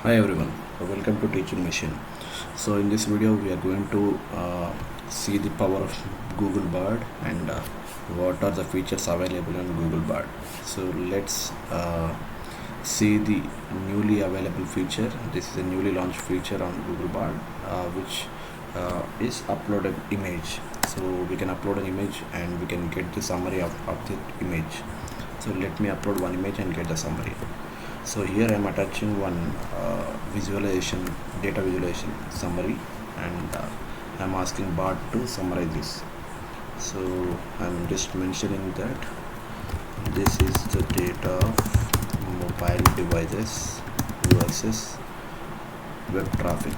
Hi everyone, welcome to Teaching Machine. So in this video we are going to see the power of Google Bard and what are the features available on Google Bard. So let's see the newly available feature. This is a newly launched feature on Google Bard which is uploaded image. So we can upload an image and we can get the summary of the image. So let me upload one image and get the summary. So here I am attaching one visualization, data visualization summary, and I am asking Bard to summarize this. So I am just mentioning that this is the data of mobile devices versus web traffic.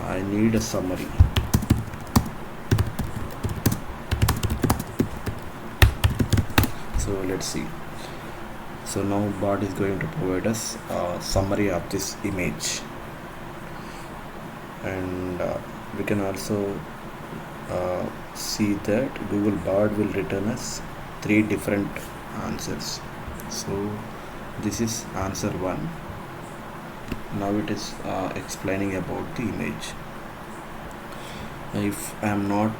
I need a summary. So let's see. So now Bard is going to provide us a summary of this image, and we can also see that Google Bard will return us three different answers. So this is answer 1. Now it is explaining about the image. If I am not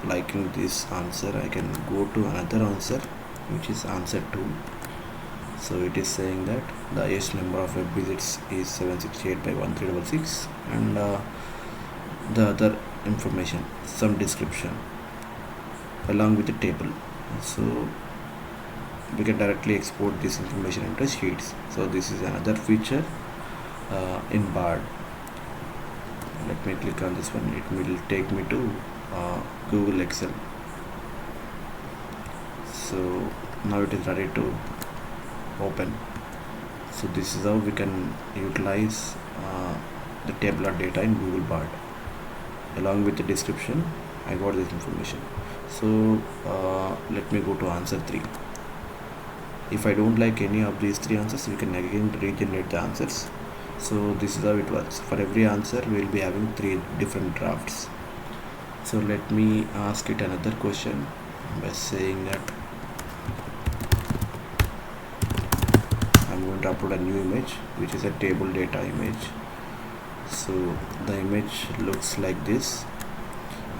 liking this answer, I can go to another answer, which is answer 2. So it is saying that the highest number of web visits is 768 by 1366, and the other information, some description along with the table. So we can directly export this information into sheets. So this is another feature in Bard. Let me click on this one. It will take me to Google Excel. So now it is ready to open. So this is how we can utilize the tabular data in Google Bard. Along with the description, I got this information. So let me go to answer 3. If I don't like any of these 3 answers, we can again regenerate the answers. So this is how it works. For every answer we will be having 3 different drafts. So let me ask it another question by saying that I'm going to upload a new image, which is a table data image. So the image looks like this.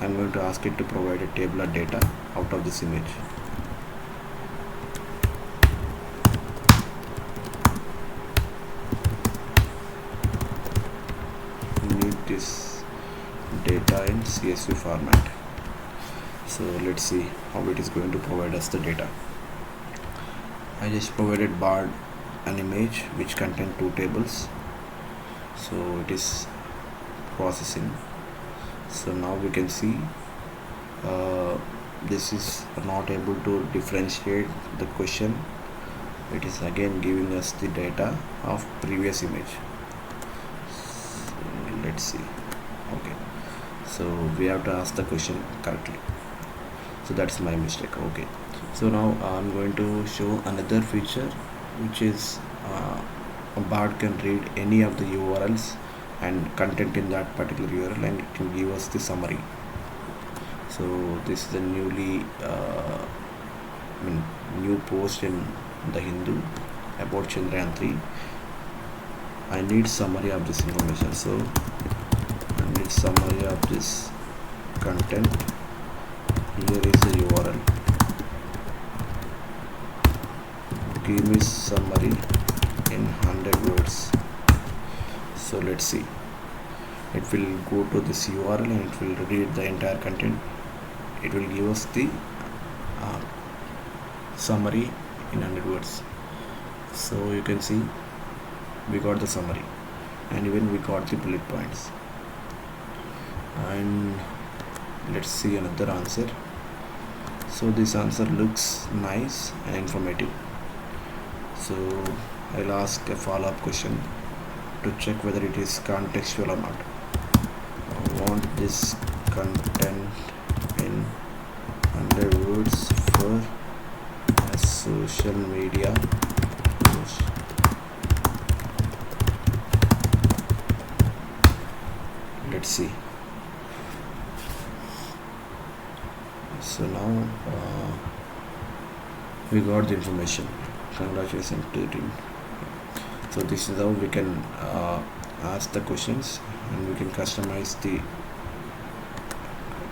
I'm going to ask it to provide a tabular data out of this image. We need this data in CSV format. So let's see how it is going to provide us the data. I just provided Bard an image which contains 2 tables. So it is processing. So now we can see this is not able to differentiate the question. It is again giving us the data of previous image. So let's see. Okay, so we have to ask the question correctly. So that's my mistake. Okay, so now I'm going to show another feature, which is a Bard can read any of the URLs and content in that particular URL, and it can give us the summary. So this is a new post in the Hindu about Chandrayaan 3. I need summary of this information. So I need summary of this content. Here is the URL. Give me summary in 100 words. So let's see. It will go to this URL and it will read the entire content. It will give us the summary in 100 words. So you can see we got the summary, and even we got the bullet points. And let's see another answer. So this answer looks nice and informative. So I'll ask a follow-up question to check whether it is contextual or not. I want this content in 100 words for a social media post. Let's see. So now we got the information. congratulations to the team. So this is how we can ask the questions, and we can customize the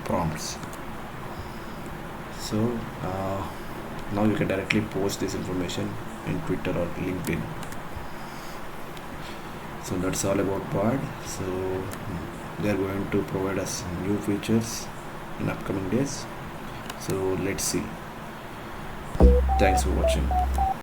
prompts. So now you can directly post this information in Twitter or LinkedIn. So that's all about Bard. So they are going to provide us new features in upcoming days. So let's see. Thanks for watching.